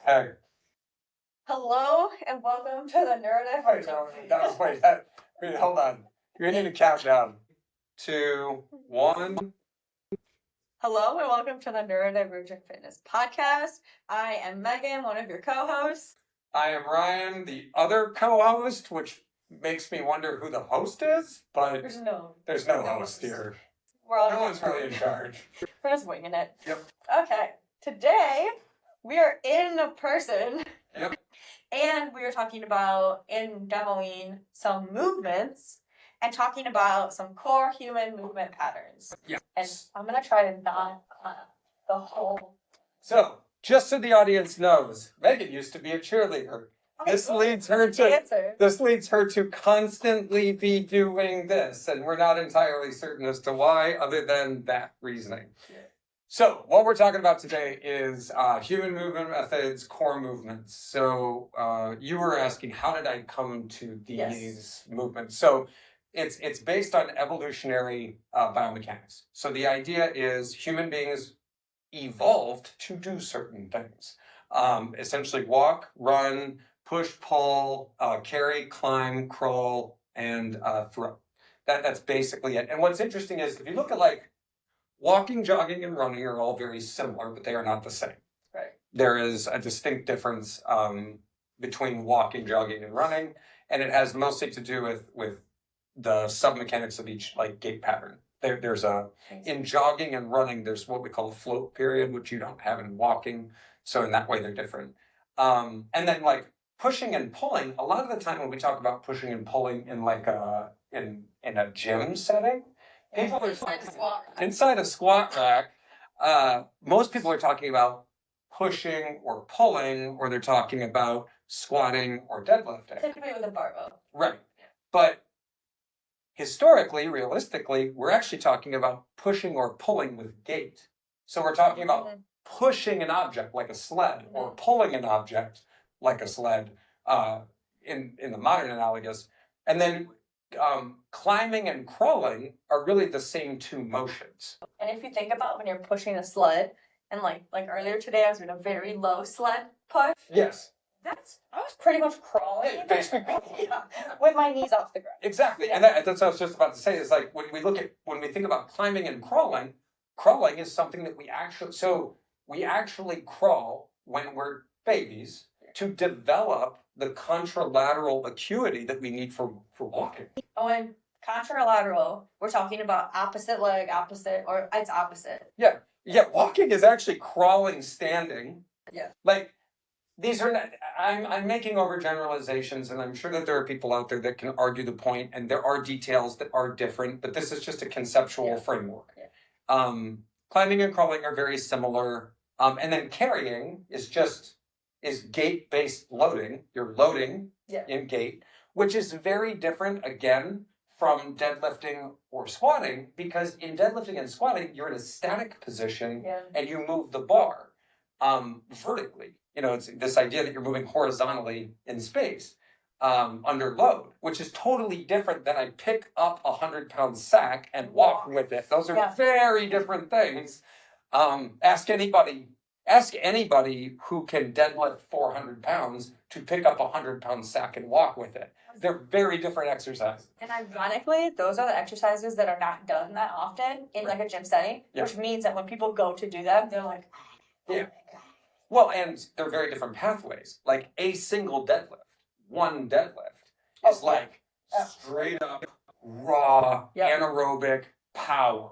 Hey. Hello and welcome to the Neurodivergent. Wait, hold on. You need to count down. 2, 1. Hello and welcome to the Neurodivergent Fitness Podcast. I am Meaghan, one of your co-hosts. I am Ryan, the other co-host, which makes me wonder who the host is, but there's no host here. No one's really in charge. We're just winging it. Yep. Okay, today we are in person. Yep. And we are talking about demoing some movements and talking about some core human movement patterns. Yeah. And I'm going to try to not the whole. So, just so the audience knows, Meaghan used to be a cheerleader. This leads her to constantly be doing this, and we're not entirely certain as to why, other than that reasoning. Yeah. So, what we're talking about today is human movement methods, core movements. So, you were asking, how did I come to these movements? So, it's based on evolutionary biomechanics. So, the idea is human beings evolved to do certain things. Essentially, walk, run, push, pull, carry, climb, crawl, and throw. That's basically it. And what's interesting is, if you look at walking, jogging, and running are all very similar, but they are not the same. Right. There is a distinct difference between walking, jogging, and running, and it has mostly to do with the submechanics of each gait pattern. In jogging and running, there's what we call a float period, which you don't have in walking. So in that way, they're different. And then pushing and pulling. A lot of the time when we talk about pushing and pulling in in a gym setting, people are inside a squat rack. Most people are talking about pushing or pulling, or they're talking about squatting or deadlifting. Typically with a barbell. Right. But historically, realistically, we're actually talking about pushing or pulling with gait. So we're talking about pushing an object like a sled, or pulling an object like a sled in the modern analogous. And then climbing and crawling are really the same two motions. And if you think about when you're pushing a sled, and like earlier today I was in a very low sled push. Yes. I was pretty much crawling. With my knees off the ground. Exactly. Yeah. And that's what I was just about to say, is when we think about climbing and crawling is something that we actually crawl when we're babies to develop the contralateral acuity that we need for walking. Oh, and contralateral, we're talking about opposite leg, or it's opposite. Yeah. Yeah, walking is actually crawling standing. Yeah. These are not, I'm making overgeneralizations, and I'm sure that there are people out there that can argue the point, and there are details that are different, but this is just a conceptual framework. Yeah. Climbing and crawling are very similar. And then carrying is gait-based loading. You're loading in gait, which is very different, again, from deadlifting or squatting, because in deadlifting and squatting, you're in a static position and you move the bar vertically. It's this idea that you're moving horizontally in space under load, which is totally different than I pick up a 100-pound sack and walk with it. Those are very different things. Ask anybody who can deadlift 400 pounds to pick up a 100-pound sack and walk with it. They're very different exercises. And ironically, those are the exercises that are not done that often in a gym setting, which means that when people go to do them, they're like, oh my God. Well, and they're very different pathways. A single deadlift, one deadlift, is straight up, raw, anaerobic power.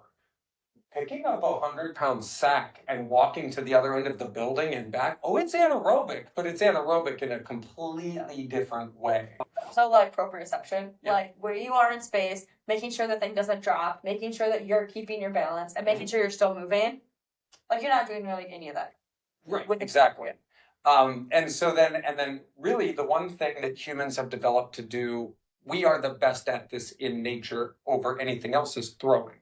Picking up a 100-pound sack and walking to the other end of the building and back, it's anaerobic, but it's anaerobic in a completely different way. So proprioception, where you are in space, making sure the thing doesn't drop, making sure that you're keeping your balance, and making sure you're still moving. You're not doing really any of that. Right, exactly. And then really the one thing that humans have developed to do, we are the best at this in nature over anything else, is throwing.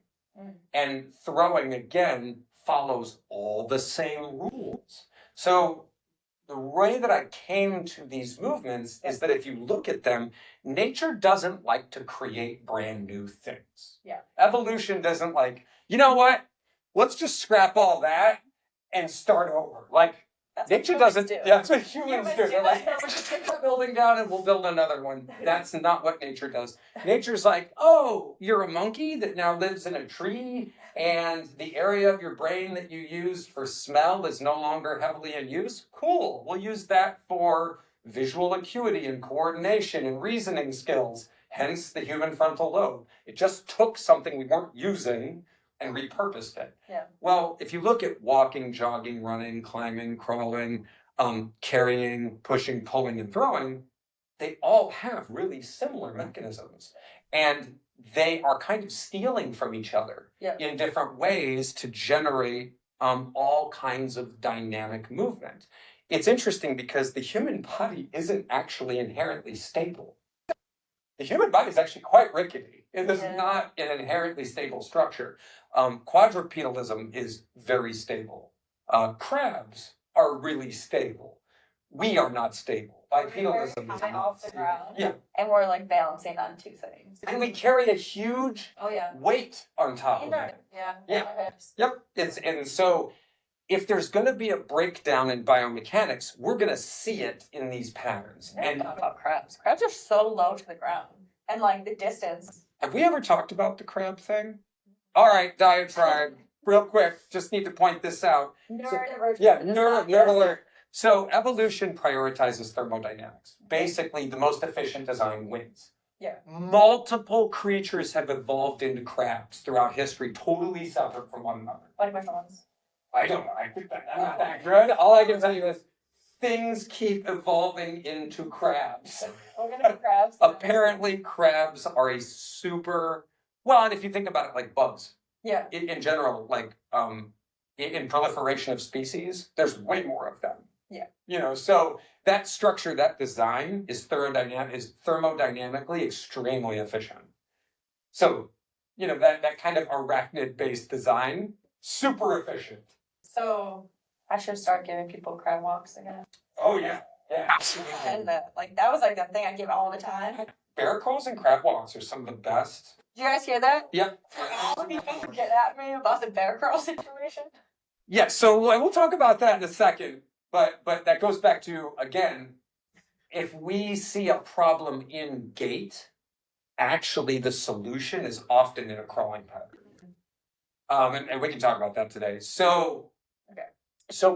And throwing, again, follows all the same rules. So the way that I came to these movements is that if you look at them, nature doesn't like to create brand new things. Yeah. Evolution doesn't you know what? Let's just scrap all that and start over. That's Nature what humans doesn't. do. Yeah, that's what humans do. Humans They're do like, that. we'll just take the building down and we'll build another one. That's not what nature does. Nature's like, oh, you're a monkey that now lives in a tree, and the area of your brain that you used for smell is no longer heavily in use. Cool. We'll use that for visual acuity and coordination and reasoning skills. Hence the human frontal lobe. It just took something we weren't using and repurposed it. Yeah. Well, if you look at walking, jogging, running, climbing, crawling, carrying, pushing, pulling, and throwing, they all have really similar mechanisms. And they are kind of stealing from each other in different ways to generate all kinds of dynamic movement. It's interesting because the human body isn't actually inherently stable. The human body is actually quite rickety. It is not an inherently stable structure. Quadrupedalism is very stable. Crabs are really stable. We are not stable. Bipedalism is high not off the stable. ground. Yeah. And we're like balancing on two things. And we carry a huge weight on top of it. Yeah. Yep. And so if there's going to be a breakdown in biomechanics, we're going to see it in these patterns. And talk about crabs. Crabs are so low to the ground. And like the distance. Have we ever talked about the crab thing? All right, diatribe. Real quick, just need to point this out. Nerd alert. So evolution prioritizes thermodynamics. Basically, the most efficient design wins. Yeah. Multiple creatures have evolved into crabs throughout history, totally separate from one another. What are ones? I don't know. I'm not that good. All I can tell you is things keep evolving into crabs. We're gonna be crabs. Apparently, crabs are a super well, and if you think about it, like bugs. Yeah. In general, like in proliferation of species, there's way more of them. Yeah. You know, so that structure, that design is thermodynamically extremely efficient. So, you know, that kind of arachnid-based design, super efficient. So I should start giving people crab walks again. Oh yeah, yeah, absolutely. And that was like that thing I give all the time. Bear crawls and crab walks are some of the best. Did you guys hear that? Yep. All the people get at me about the bear crawl situation. Yeah, so we'll talk about that in a second. But that goes back to, again, if we see a problem in gait, actually the solution is often in a crawling pattern. And we can talk about that today. So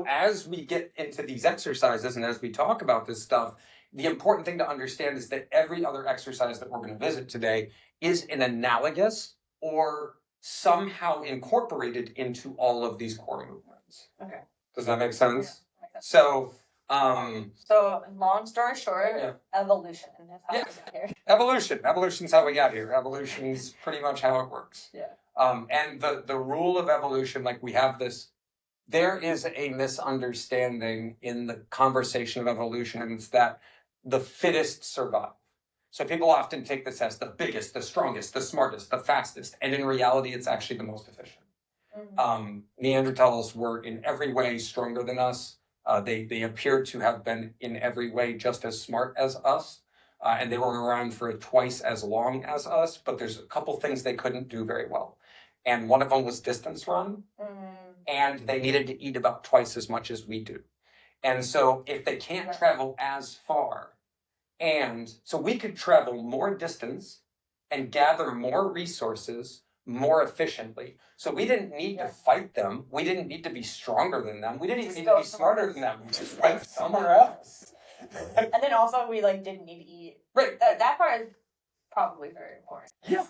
as we get into these exercises and as we talk about this stuff, the important thing to understand is that every other exercise that we're going to visit today is an analogous or somehow incorporated into all of these core movements. Okay. Does that make sense? Yeah. So long story short, evolution is how we got here. Evolution's how we got here. Evolution's pretty much how it works. Yeah. And the rule of evolution, like we have this, there is a misunderstanding in the conversation of evolution, and it's that the fittest survive. So people often take this as the biggest, the strongest, the smartest, the fastest, and in reality, it's actually the most efficient. Mm-hmm. Neanderthals were in every way stronger than us. They appeared to have been in every way just as smart as us, and they were around for twice as long as us, but there's a couple things they couldn't do very well. And one of them was distance run, and they needed to eat about twice as much as we do. And so if they can't travel as far, and so we could travel more distance and gather more resources more efficiently. So we didn't need to fight them. We didn't need to be stronger than them. We didn't even need to be smarter than them. We just went somewhere else. And then also we didn't need to eat. Right. That part is probably very important. Yeah.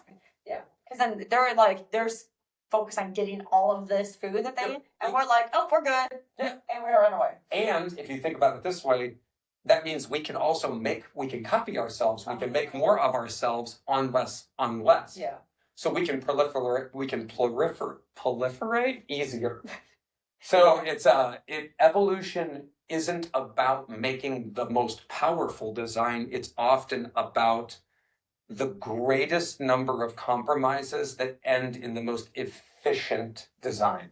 Yeah. Because then they're focused on getting all of this food that they eat, and we're like, oh, we're good. Yeah. And we're gonna run away. And if you think about it this way, that means we can also copy ourselves. We can make more of ourselves on less. Yeah. So we can proliferate easier. So evolution isn't about making the most powerful design. It's often about the greatest number of compromises that end in the most efficient design.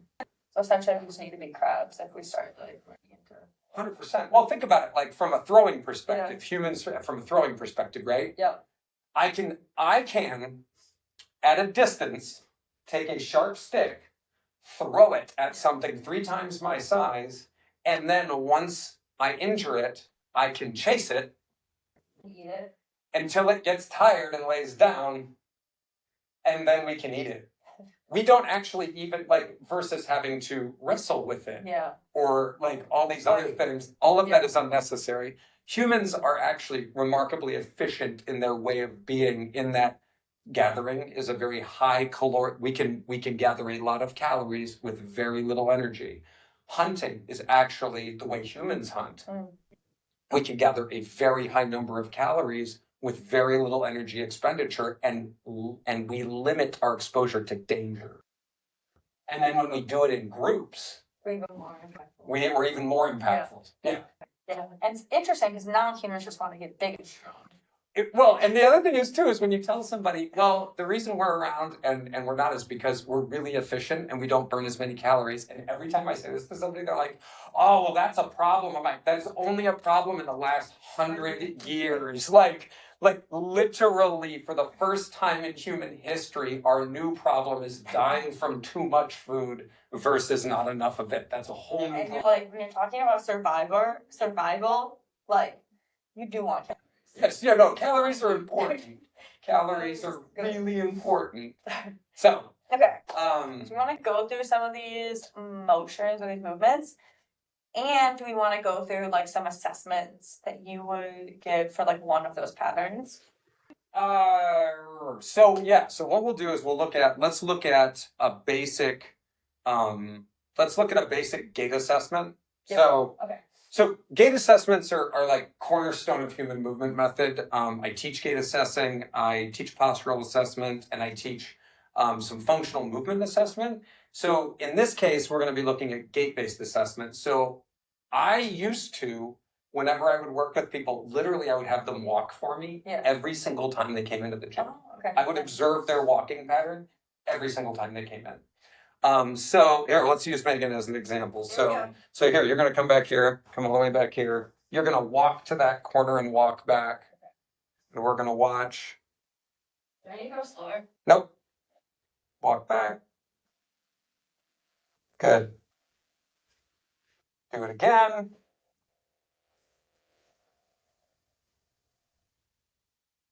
So essentially we just need to be crabs if we start running into 100%. Well, think about it, like from a throwing perspective, humans from a throwing perspective, right? Yeah. I can at a distance take a sharp stick, throw it at something 3 times my size, And then once I injure it, I can chase it Eat it. until it gets tired and lays down, and then we can eat it. We don't actually even, like, versus having to wrestle with it. Yeah. Or like all these other things, all of that is unnecessary. Humans are actually remarkably efficient in their way of being, in that gathering is a very high caloric, we can gather a lot of calories with very little energy. Hunting is actually the way humans hunt. We can gather a very high number of calories with very little energy expenditure, and we limit our exposure to danger. And then when we do it in groups, We're even more impactful. we're even more impactful. Yeah. Yeah. And it's interesting because non-humans just want to get big and strong. Well, and the other thing is too, is when you tell somebody, well, the reason we're around and we're not is because we're really efficient and we don't burn as many calories. And every time I say this to somebody, they're like, oh, well, that's a problem. I'm like, that's only a problem in the last 100 years. Like literally for the first time in human history, our new problem is dying from too much food versus not enough of it. That's a whole new And problem. like when you're talking about survival, like you do want calories. Yes, yeah, no, calories are important. Calories are really important. So, Okay. Do we want to go through some of these motions or these movements? And do we want to go through like some assessments that you would give for like one of those patterns? So what we'll do is let's look at a basic gait assessment. Yep. So gait assessments are like cornerstone of human movement method. I teach gait assessing, I teach postural assessment, and I teach some functional movement assessment. So in this case, we're going to be looking at gait-based assessment. So I used to, whenever I would work with people, literally I would have them walk for me every single time they came into the gym. Oh, okay. I would observe their walking pattern every single time they came in. So here, let's use Meaghan as an example. So here, you're gonna come back here, come all the way back here. You're gonna walk to that corner and walk back. And we're gonna watch. There you go, slower. Nope. Walk back. Good. Do it again.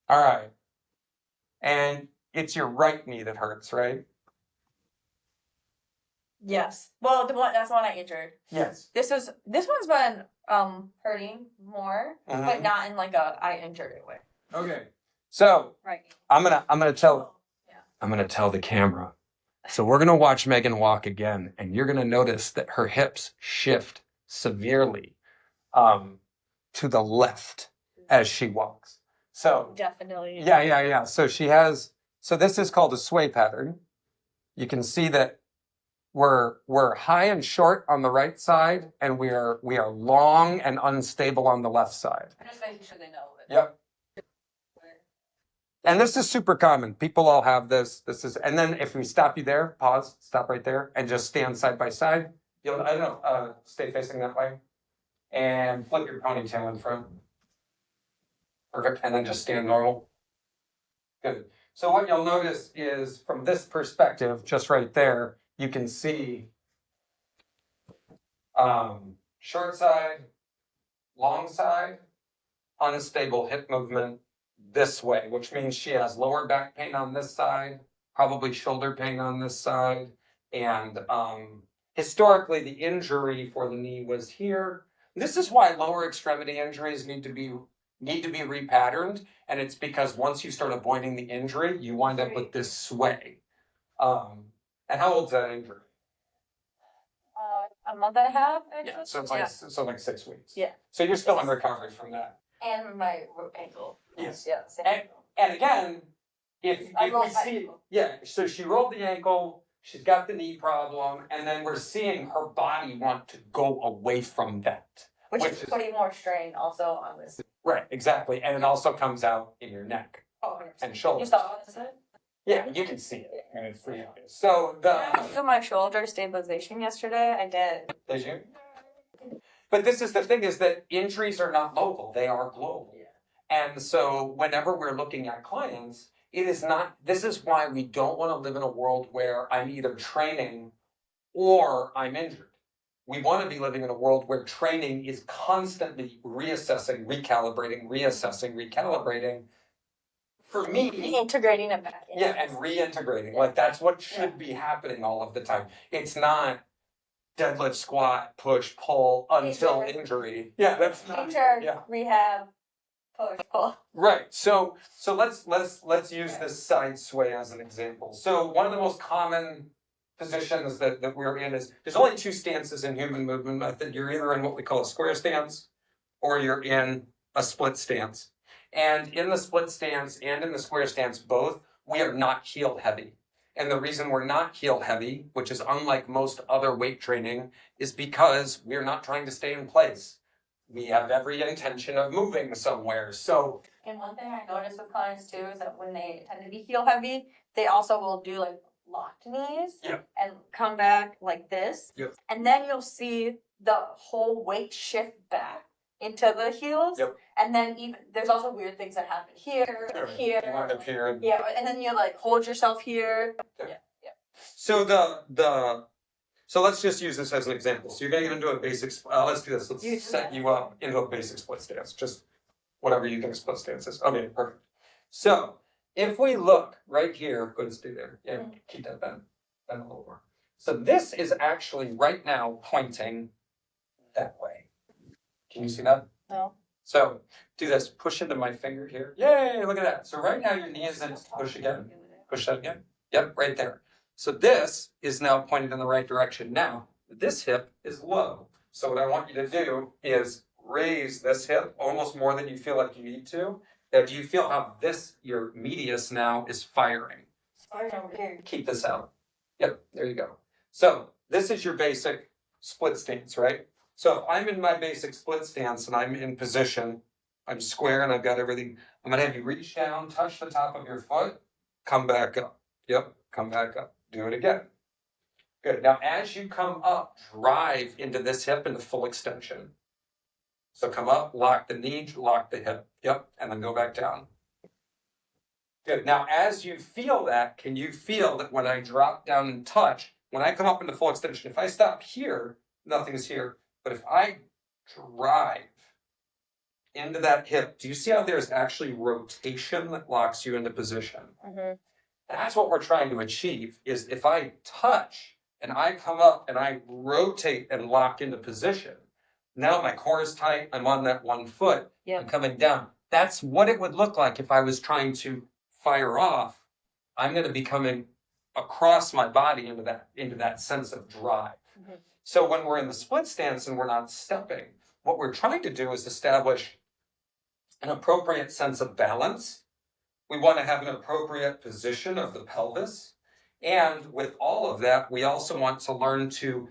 All right. And it's your right knee that hurts, right? Yes. Well, that's the one I injured. Yes. This one's been hurting more, but not in like I injured it way. Okay. So Right. I'm gonna tell the camera. So we're gonna watch Meaghan walk again, and you're gonna notice that her hips shift severely to the left as she walks. So definitely. Yeah. So this is called a sway pattern. You can see that we're high and short on the right side, and we are long and unstable on the left side. I'm just making sure they know it. Yep. And this is super common. People all have this. And then if we stop you there, pause, stop right there, and just stand side by side. Stay facing that way, and flip your ponytail in front. Perfect. And then just stand normal. Good. So what you'll notice is from this perspective, just right there, you can see short side, long side, unstable hip movement this way, which means she has lower back pain on this side, probably shoulder pain on this side, and historically the injury for the knee was here. This is why lower extremity injuries need to be repatterned, and it's because once you start avoiding the injury, you wind up with this sway. And how old's that injury? A month and a half. Actually. Yeah, so it's like 6 weeks. Yeah. So you're still in recovery from that. And my ankle. Yes. Yeah. And again, if we see, so she rolled the ankle, she's got the knee problem, and then we're seeing her body want to go away from that. Which is putting more strain also on this. Right, exactly. And it also comes out in your neck and shoulders. You saw this? Yeah, you can see it. And it's pretty obvious. So my shoulder stabilization yesterday, I did. Did you? But this is the thing, is that injuries are not local, they are global. Yeah. And so whenever we're looking at clients, this is why we don't want to live in a world where I'm either training or I'm injured. we want to be living in a world where training is constantly reassessing, recalibrating. For me, integrating it back in. yeah, and reintegrating. Like that's what should be happening all of the time. It's not deadlift, squat, push, pull until injury. Yeah, that's not. Yeah. Rehab, push, pull. Right. So let's use this side sway as an example. So one of the most common positions that we're in is there's only two stances in human movement method. You're either in what we call a square stance or you're in a split stance. And in the split stance and in the square stance, both, we are not heel heavy. And the reason we're not heel heavy, which is unlike most other weight training, is because we're not trying to stay in place. We have every intention of moving somewhere. So, and one thing I noticed with clients too is that when they tend to be heel heavy, they also will do like locked knees and come back like this. Yep. And then you'll see the whole weight shift back into the heels. Yep. And then even there's also weird things that happen here. Yeah, and then you like hold yourself here. Yeah. So so let's just use this as an example. So you're going to get into a basic. Let's do this. Let's set you up into a basic split stance. Just whatever you think split stance is. Okay, perfect. So if we look right here, go to stay there. Yeah, keep that bend a little more. So this is actually right now pointing that way. Can you see that? No. So do this. Push into my finger here. Yay! Look at that. So right now your knee is in. Push again. Push that again. Yep, right there. So this is now pointed in the right direction. Now, this hip is low. So what I want you to do is raise this hip almost more than you feel like you need to. Now, do you feel how your medius now is firing? It's firing over here. Keep this out. Yep, there you go. So this is your basic split stance, right? So if I'm in my basic split stance and I'm in position, I'm square and I've got everything, I'm going to have you reach down, touch the top of your foot, come back up. Yep, come back up. Do it again. Good. Now, as you come up, drive into this hip into full extension. So come up, lock the knee, lock the hip. Yep, and then go back down. Good. Now, as you feel that, can you feel that when I drop down and touch, when I come up into full extension, if I stop here, nothing's here. But if I drive into that hip, do you see how there's actually rotation that locks you into position? Mm-hmm. That's what we're trying to achieve, is if I touch and I come up and I rotate and lock into position, now my core is tight, I'm on that one foot, I'm coming down. That's what it would look like if I was trying to fire off. I'm going to be coming across my body into that sense of drive. Mm-hmm. So when we're in the split stance and we're not stepping, what we're trying to do is establish an appropriate sense of balance. We want to have an appropriate position of the pelvis. And with all of that, we also want to learn to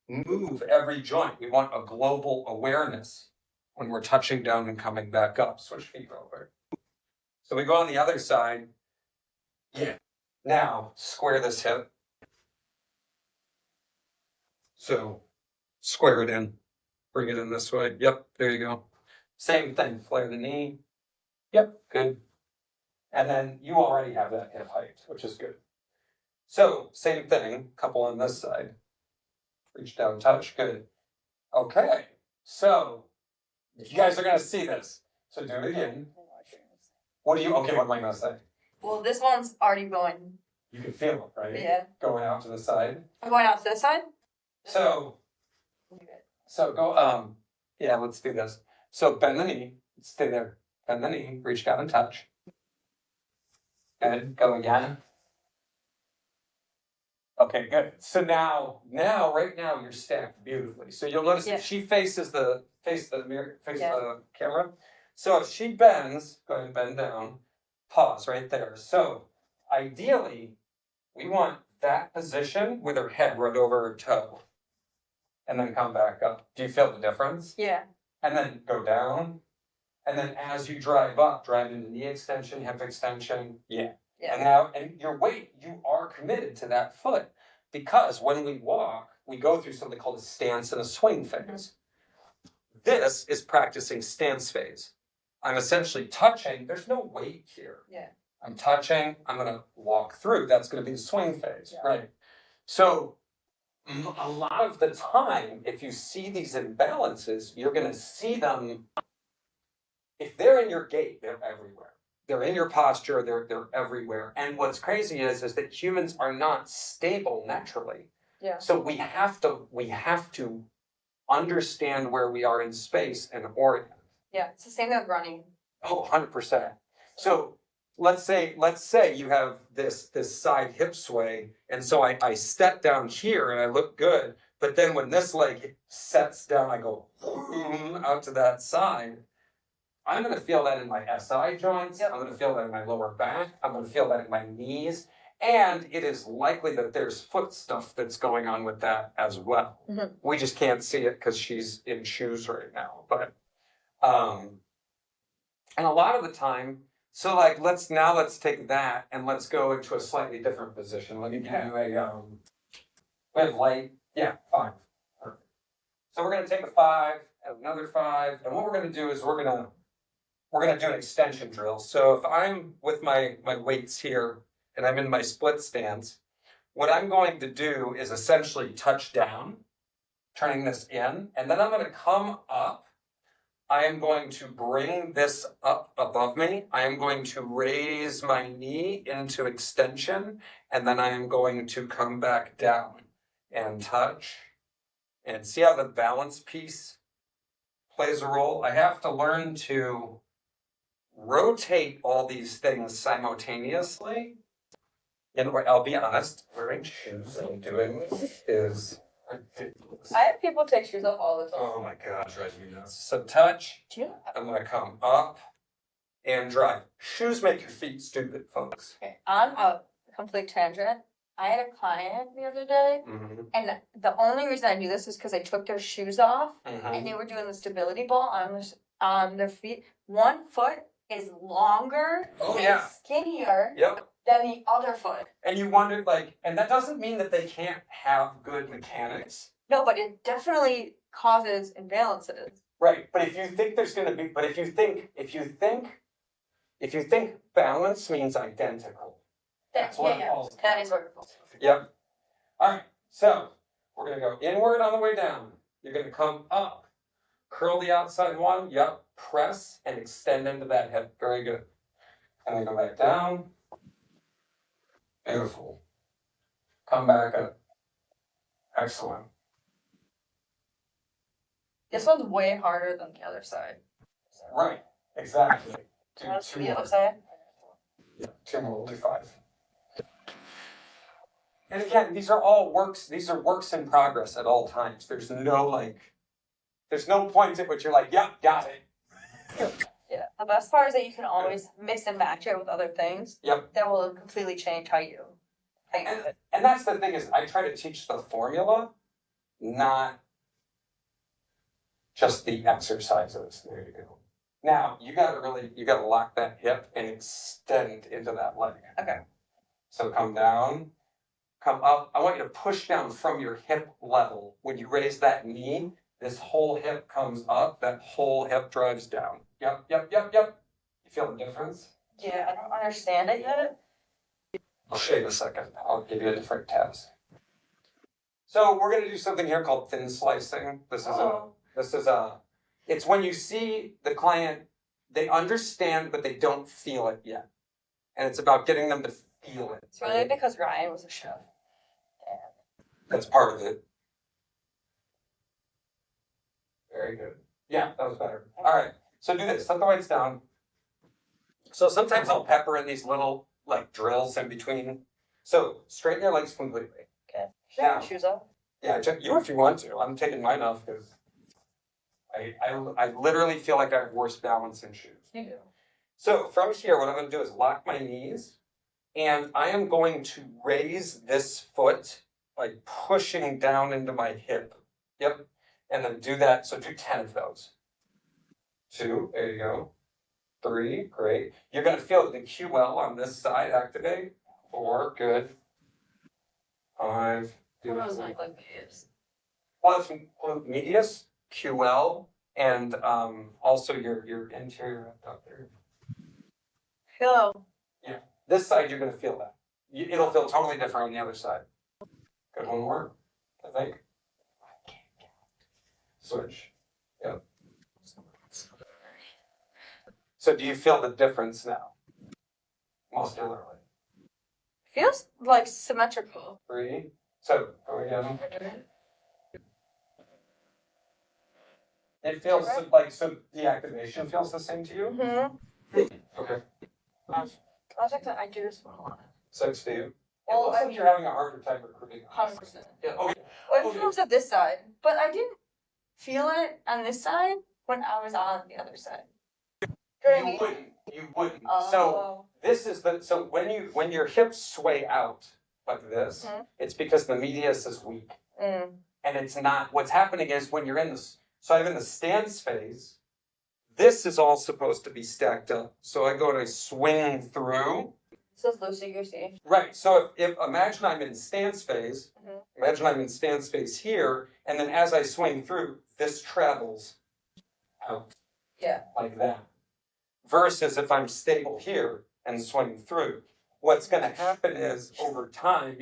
move every joint. We want a global awareness when we're touching down and coming back up. Switch feet real quick. So we go on the other side. Yeah. Now, square this hip. So, square it in. Bring it in this way. Yep, there you go. Same thing. Flare the knee. Yep, good. And then you already have that hip height, which is good. So, same thing, couple on this side. Reach down, touch, good. Okay, so, you guys are going to see this. So do it again. What am I going to say? Well, this one's already going. You can feel it, right? Yeah. Going out to the side. I'm going out to this side? So go, yeah, let's do this. So bend the knee, stay there. Bend the knee, reach down and touch. Good, go again. Okay, good. So now, right now, you're stacked beautifully. So you'll notice if she faces the camera. So if she bends, go ahead and bend down. Pause right there. So ideally, we want that position with her head right over her toe. And then come back up. Do you feel the difference? Yeah. And then go down. And then as you drive up, drive into knee extension, hip extension. Yeah. And your weight, you are committed to that foot. Because when we walk, we go through something called a stance and a swing phase. Mm-hmm. This is practicing stance phase. I'm essentially touching, there's no weight here. Yeah. I'm touching, I'm going to walk through. That's going to be the swing phase, right? So a lot of the time, if you see these imbalances, you're going to see them. If they're in your gait, they're everywhere. They're in your posture. They're everywhere. And what's crazy is that humans are not stable naturally. Yeah. So we have to understand where we are in space and orient. Yeah, it's the same with running. Oh, 100%. So let's say you have this side hip sway, and so I step down here and I look good, but then when this leg sets down, I go boom out to that side. I'm going to feel that in my SI joints. Yep. I'm going to feel that in my lower back. I'm going to feel that in my knees. And it is likely that there's foot stuff that's going on with that as well. Mm-hmm. We just can't see it because she's in shoes right now. But and a lot of the time, so like let's take that and let's go into a slightly different position. Let me give you a we have light, yeah, 5. Perfect. So we're gonna take a 5 and another 5, and what we're gonna do is we're gonna do an extension drill. So if I'm with my weights here and I'm in my split stance, what I'm going to do is essentially touch down, turning this in, and then I'm gonna come up. I am going to bring this up above me. I am going to raise my knee into extension, and then I am going to come back down and touch. And see how the balance piece plays a role? I have to learn to rotate all these things simultaneously. And I'll be honest, wearing shoes and doing this is ridiculous. I have people take shoes off all the time. Oh my gosh, drives me nuts. So touch. I'm gonna come up and drive. Shoes make your feet stupid, folks. Okay, on a complete tangent, I had a client the other day, and the only reason I knew this is because I took their shoes off, and they were doing the stability ball on their feet. One foot is longer and skinnier than the other foot. And you wondered, like, and that doesn't mean that they can't have good mechanics. No, but it definitely causes imbalances. Right, but if you think there's going to be, but if you think balance means identical, that's what it falls. That is what it falls. Yep. All right, so we're going to go inward on the way down. You're going to come up, curl the outside one, press and extend into that hip. Very good. And then go back down. Beautiful. Come back up. Excellent. This one's way harder than the other side. Right, exactly. What's the other side? Yeah, 2 more, we'll do 5. And again, these are works in progress at all times. There's no point at which you're like, yep, got it. Yeah. The best part is that you can always mix and match it with other things. Yep. That will completely change how you do it. And that's the thing is I try to teach the formula, not just the exercises. There you go. Now you gotta lock that hip and extend into that leg. Okay. So come down, come up. I want you to push down from your hip level. When you raise that knee, this whole hip comes up, that whole hip drives down. Yep. You feel the difference? Yeah, I don't understand it yet. I'll show you in a second. I'll give you a different test. So we're gonna do something here called thin slicing. It's when you see the client, they understand, but they don't feel it yet. And it's about getting them to feel it. It's really because Ryan was a chef. That's part of it. Very good. Yeah, that was better. All right. So do this. Set the weights down. So sometimes I'll pepper in these little drills in between. So straighten your legs completely. Okay. Should I take my shoes off? Yeah, you if you want to. I'm taking mine off because I literally feel like I have worse balance in shoes. You do. So from here, what I'm going to do is lock my knees, and I am going to raise this foot by pushing down into my hip. Yep. And then do that. So do 10 of those. 2, there you go. 3, great. You're going to feel the QL on this side activate. 4, good. 5, What was like medius? Well, it's medius, QL, and also your anterior abductor. Feel. Yeah. This side, you're going to feel that. It'll feel totally different on the other side. Good, one more. I think. Switch. Yep. So do you feel the difference now? Muscularly. Feels like symmetrical. 3. So, are we done? It feels so the activation feels the same to you? Mm-hmm. Okay. I was like, I do this one a lot. 6 to you. It Well, looks like you're having a harder time recruiting. 100%. Yeah, okay. Well, it feels at this side, but I didn't feel it on this side when I was on the other side. You wouldn't. So this is so when your hips sway out like this, it's because the medius is weak. And it's not, what's happening is when you're in this, so I'm in the stance phase, this is all supposed to be stacked up. So I go and I swing through. So it's loosey-goosey. Right, so if imagine I'm in stance phase, imagine I'm in stance phase here, and then as I swing through, this travels out. Yeah. Like that. Versus if I'm stable here and swing through, what's going to happen is over time,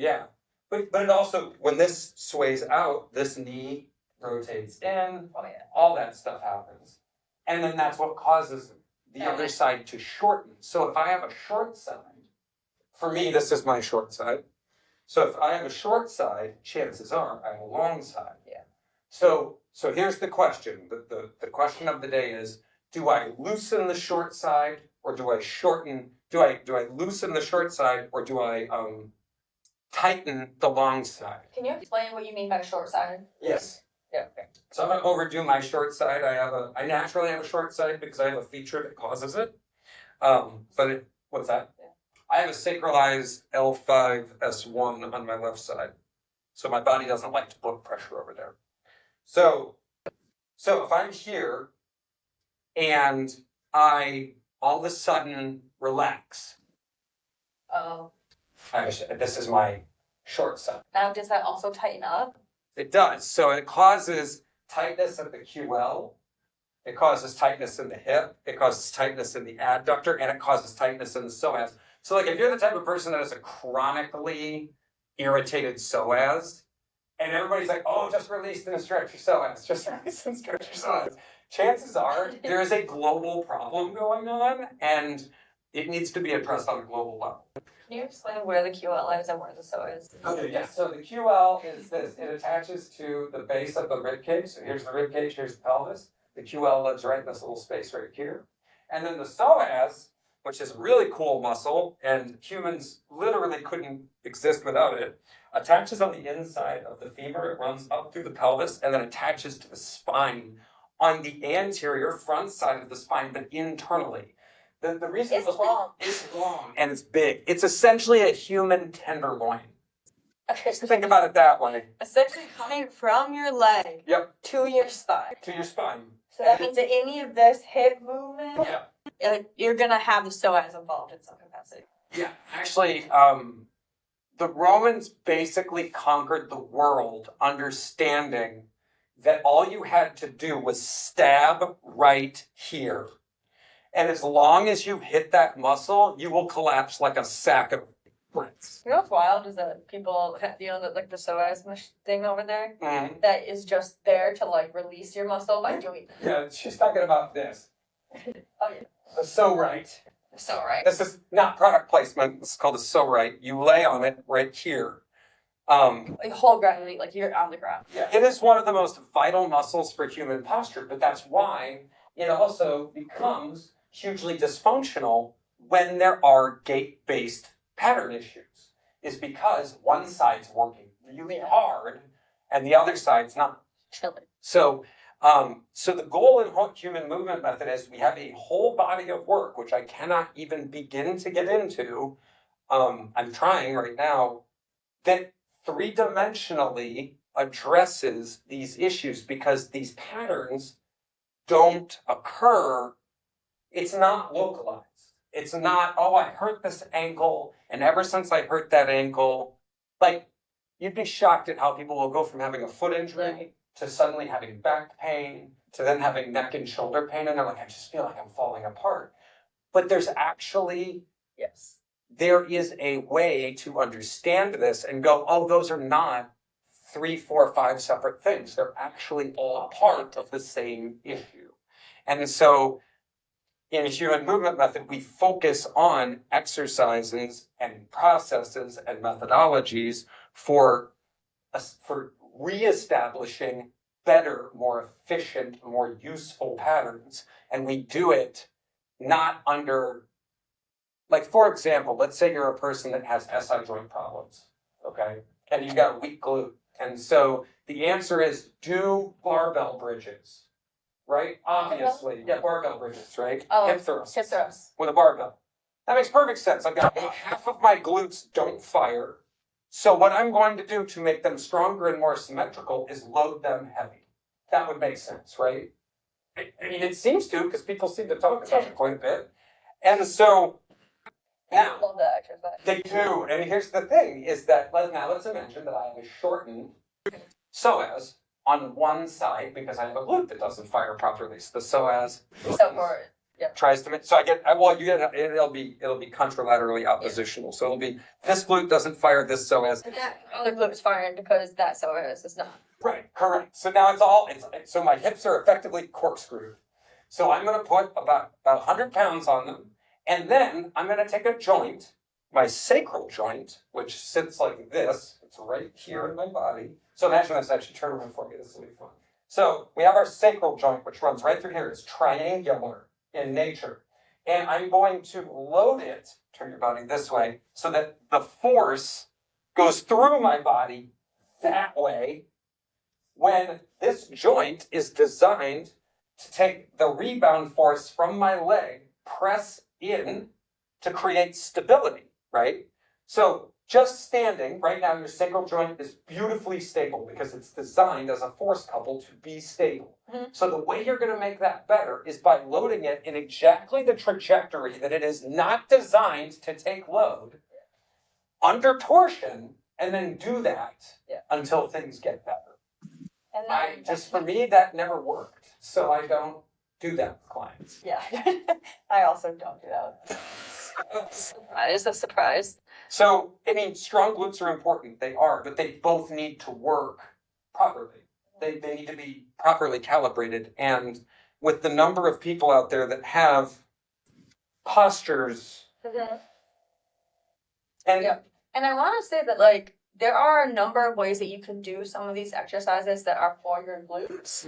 but it also, when this sways out, this knee rotates in, all that stuff happens. And then that's what causes the other side to shorten. So if I have a short side, for me, this is my short side. So if I have a short side, chances are I have a long side. Yeah. So here's the question. The question of the day is, do I loosen the short side or do I shorten? Do I loosen the short side or do I tighten the long side? Can you explain what you mean by short side? Yes. Yeah. Okay. So I'm gonna overdo my short side. I naturally have a short side because I have a feature that causes it. What's that? Yeah. I have a sacralized L5S1 on my left side, so my body doesn't like to put pressure over there. So if I'm here and I all of a sudden relax. Oh. This is my short side. Now, does that also tighten up? It does. So it causes tightness at the QL. It causes tightness in the hip. It causes tightness in the adductor, and it causes tightness in the psoas. So, like, if you're the type of person that has a chronically irritated psoas, and everybody's like, "Oh, just release and stretch your psoas. Just release and stretch your psoas." Chances are there is a global problem going on, and it needs to be addressed on a global level. Can you explain where the QL is and where the Psoas is? Okay, yeah. So the QL is this. It attaches to the base of the rib cage. So here's the rib cage, here's the pelvis. The QL lives right in this little space right here. And then the psoas, which is a really cool muscle, and humans literally couldn't exist without it, attaches on the inside of the femur. It runs up through the pelvis and then attaches to the spine on the anterior front side of the spine, but internally. The reason it's long. It's long and it's big. It's essentially a human tenderloin. Okay, so think about it that way. Essentially coming from your leg to your spine. To your spine. So that means that any of this hip movement, you're going to have the psoas involved in some capacity. Yeah, actually, the Romans basically conquered the world understanding that all you had to do was stab right here. And as long as you hit that muscle, you will collapse like a sack of bricks. You know what's wild is that people, like the psoas thing over there, that is just there to like release your muscle by doing that. Yeah, she's talking about this. Oh yeah. The Psoas. Psoas. This is not product placement. It's called a Psoas. You lay on it right here. Like whole gravity, like you're on the ground. Yeah, it is one of the most vital muscles for human posture, but that's why it also becomes hugely dysfunctional when there are gait-based pattern issues, is because one side's working really hard and the other side's not. Chilling. So the goal in human movement method is we have a whole body of work, which I cannot even begin to get into. I'm trying right now, that three-dimensionally addresses these issues because these patterns don't occur. It's not localized. It's not, oh, I hurt this ankle, and ever since I hurt that ankle, like, you'd be shocked at how people will go from having a foot injury to suddenly having back pain, to then having neck and shoulder pain, and they're like, I just feel like I'm falling apart. But there's actually, there is a way to understand this and go, oh, those are not 3, 4, 5 separate things. They're actually all part of the same issue. And so in human movement method, we focus on exercises and processes and methodologies for reestablishing better, more efficient, more useful patterns. And we do it not under, like, for example, let's say you're a person that has SI joint problems, okay? And you've got a weak glute. And so the answer is do barbell bridges, right? Obviously, yeah, barbell bridges, right? Oh, hip thrusts. Hip thrusts. With a barbell. That makes perfect sense. I've got half of my glutes don't fire. So what I'm going to do to make them stronger and more symmetrical is load them heavy. That would make sense, right? I mean, it seems to, because people seem to talk about it quite a bit. And so now Love that exercise. they do. And here's the thing is that now let's imagine that I have a shortened psoas on one side because I have a glute that doesn't fire properly. So the psoas tries to make, so it'll be contralaterally oppositional. So it'll be this glute doesn't fire this psoas. And that other glute is firing because that psoas is not. Right, correct. So now so my hips are effectively corkscrewed. So I'm going to put about 100 pounds on them, and then I'm going to take a joint, my sacral joint, which sits like this. It's right here in my body. So imagine this. Actually, turn around for me. This will be fun. So we have our sacral joint, which runs right through here. It's triangular in nature. And I'm going to load it, turn your body this way, so that the force goes through my body that way when this joint is designed to take the rebound force from my leg, press in to create stability, right? So just standing, right now your sacral joint is beautifully stable because it's designed as a force couple to be stable. Mm-hmm. So the way you're going to make that better is by loading it in exactly the trajectory that it is not designed to take load, under torsion, and then do that until things get better. And for me, that never worked. So I don't do that with clients. Yeah, I also don't do that. Surprise, a surprise. So, I mean, strong glutes are important. They are, but they both need to work properly. They need to be properly calibrated. And with the number of people out there that have postures, and I want to say that, like, there are a number of ways that you can do some of these exercises that are for your glutes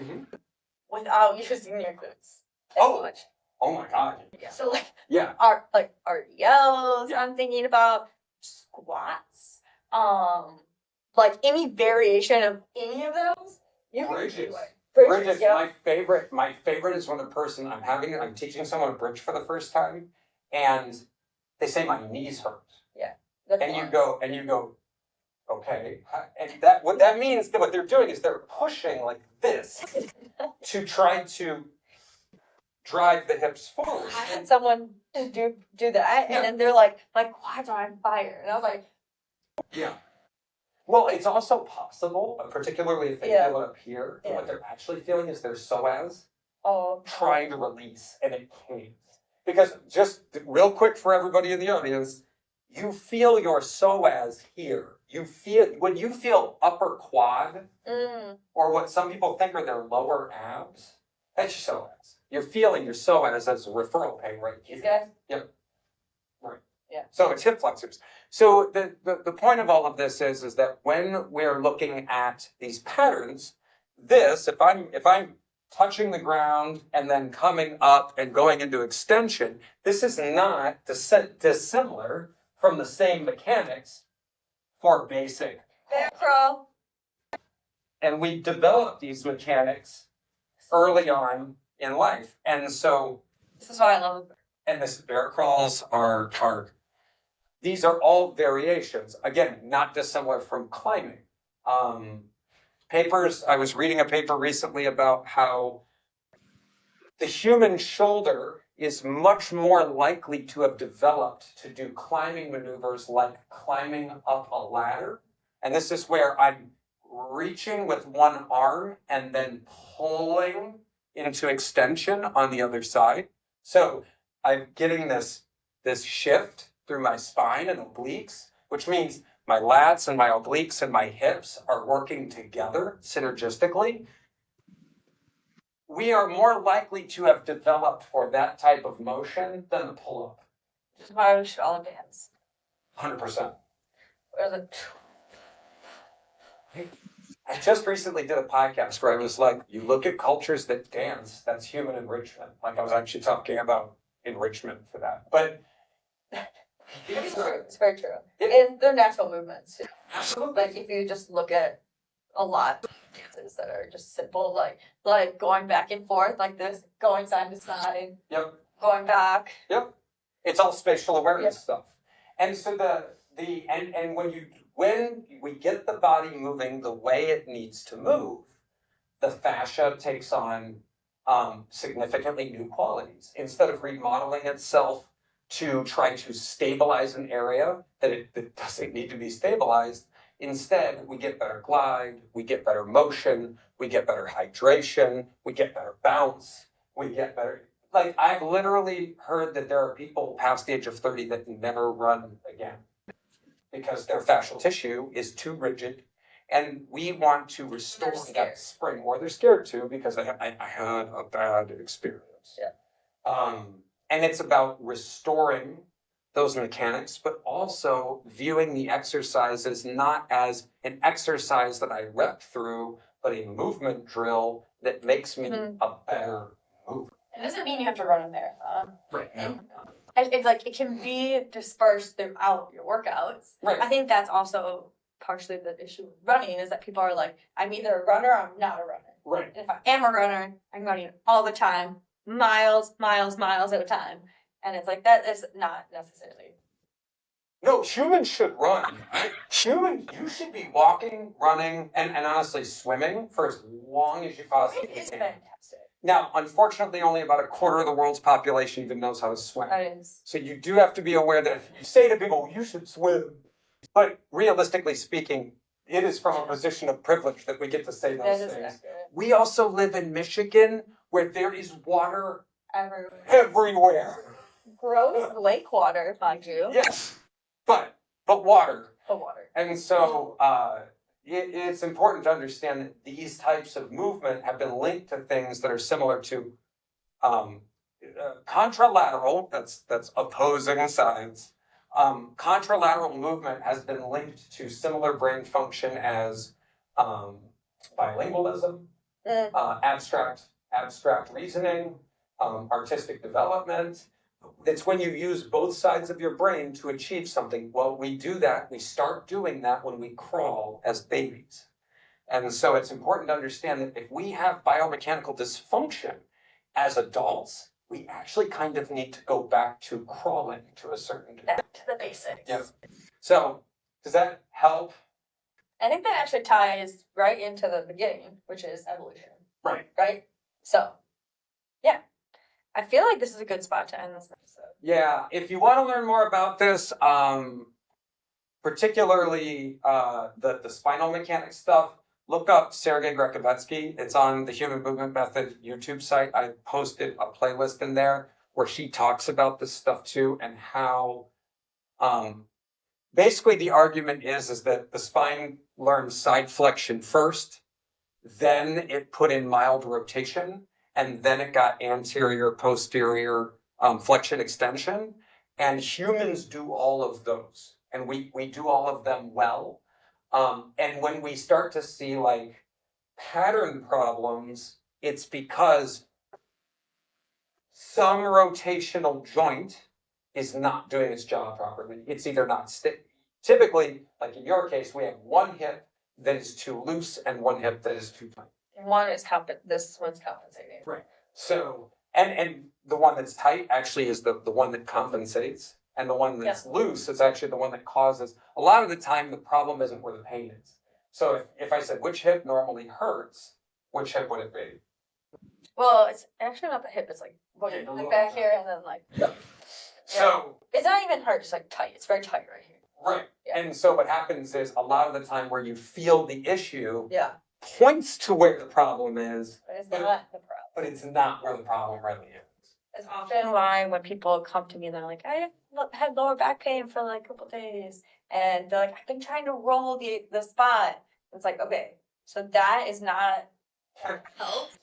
without using your glutes as much. Oh my God. Yeah. So like RDLs, I'm thinking about squats, like any variation of any of those. Bridges. Bridges. Yeah. My favorite is when I'm teaching someone a bridge for the first time, and they say my knees hurt. Yeah. And you go, okay. And what that means, that what they're doing is they're pushing like this to try to drive the hips forward. I had someone do that, and then they're like, my quads are on fire. And I was like, yeah. Well, it's also possible, particularly if they feel it up here, what they're actually feeling is their psoas trying to release, and it can't. Because just real quick for everybody in the audience, you feel your psoas here. When you feel upper quad, or what some people think are their lower abs, that's your psoas. You're feeling your psoas as a referral pain right here. Yes. Yep. Right. Yeah. So it's hip flexors. So the point of all of this is that when we're looking at these patterns, if I'm touching the ground and then coming up and going into extension, this is not dissimilar from the same mechanics for basic Velcro. And we developed these mechanics early on in life. And so this is why I love it. And this bear crawls are these are all variations. Again, not dissimilar from climbing. I was reading a paper recently about how the human shoulder is much more likely to have developed to do climbing maneuvers like climbing up a ladder. And this is where I'm reaching with one arm and then pulling into extension on the other side. So I'm getting this shift through my spine and obliques, which means my lats and my obliques and my hips are working together synergistically, we are more likely to have developed for that type of motion than the pull-up. Which is why we should all dance. 100%. Or the I just recently did a podcast where I was like, you look at cultures that dance, that's human enrichment. Like, I was actually talking about enrichment for that. But it's true. It's very true. And they're natural movements. Absolutely. Like if you just look at a lot of dances that are just simple, like going back and forth like this, going side to side. Yep. Going back. Yep. It's all spatial awareness Yep. stuff. And so and when we get the body moving the way it needs to move, the fascia takes on significantly new qualities. Instead of remodeling itself to try to stabilize an area that doesn't need to be stabilized, instead we get better glide, we get better motion, we get better hydration, we get better bounce, we get better. Like, I've literally heard that there are people past the age of 30 that never run again because their fascial tissue is too rigid, and we want to restore that spring. Or they're scared to because I had a bad experience. Yeah. And it's about restoring those mechanics, but also viewing the exercises not as an exercise that I rep through, but a movement drill that makes me a better mover. It doesn't mean you have to run a marathon. Right. And it's like it can be dispersed throughout your workouts. Right. I think that's also partially the issue with running is that people are like, I'm either a runner or I'm not a runner. Right. And if I am a runner, I'm running all the time, miles at a time. And it's like, that is not necessarily. No, humans should run. You should be walking, running, and honestly swimming for as long as you possibly It's can. fantastic. Now, unfortunately, only about a quarter of the world's population even knows how to swim. That is. So you do have to be aware that if you say to people, you should swim. But realistically speaking, it is from a position of privilege that we get to say those things. Accurate. We also live in Michigan where there is water everywhere. Gross lake water, mind you. Yes, but water. But water. And so it's important to understand that these types of movement have been linked to things that are similar to contralateral, that's opposing sides. Contralateral movement has been linked to similar brain function as bilingualism, abstract reasoning, artistic development. It's when you use both sides of your brain to achieve something. Well, we start doing that when we crawl as babies. And so it's important to understand that if we have biomechanical dysfunction as adults, we actually kind of need to go back to crawling to a certain degree. Back to the basics. Yeah. So, does that help? I think that actually ties right into the beginning, which is evolution. Right. Right? So, yeah. I feel like this is a good spot to end this episode. Yeah, if you want to learn more about this, particularly the spinal mechanics stuff, look up Sergei Grekovetsky. It's on the Human Movement Method YouTube site. I posted a playlist in there where she talks about this stuff too, and how basically the argument is that the spine learned side flexion first, then it put in mild rotation, and then it got anterior, posterior flexion extension. And humans do all of those, and we do all of them well. And when we start to see like pattern problems, it's because some rotational joint is not doing its job properly. It's either not typically, like in your case, we have one hip that is too loose and one hip that is too tight. One is this one's compensating. Right. So, and the one that's tight actually is the one that compensates. And the one that's loose is actually the one that causes, a lot of the time, the problem isn't where the pain is. So if I said, which hip normally hurts, which hip would it be? Well, it's actually not the hip, it's like back here and then like. Yeah. So. It's not even hurt, it's like tight. It's very tight right here. Right. Yeah. And so what happens is a lot of the time where you feel the issue points to where the problem is. But it's not the problem. But it's not where the problem really is. It's often why when people come to me, they're like, I had lower back pain for like a couple days, and they're like, I've been trying to roll the spot. It's like, okay, so that is not help.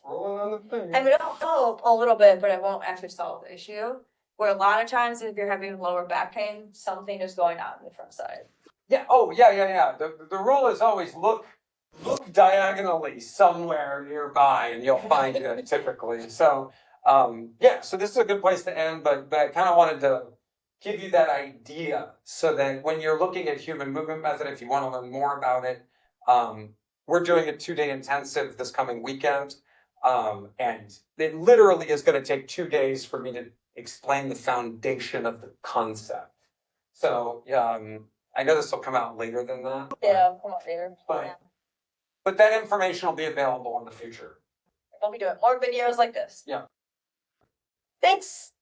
Rolling on the thing. I mean, it'll help a little bit, but it won't actually solve the issue. Where a lot of times, if you're having lower back pain, something is going on in the front side. Yeah. Oh, yeah. The rule is always look diagonally somewhere nearby, and you'll find it typically. So, so this is a good place to end. But I kind of wanted to give you that idea so that when you're looking at human movement method, if you want to learn more about it, we're doing a 2-day intensive this coming weekend, and it literally is going to take 2 days for me to explain the foundation of the concept. So, I know this will come out later than that. Yeah, come on later. But that information will be available in the future. We'll be doing more videos like this. Yeah. Thanks.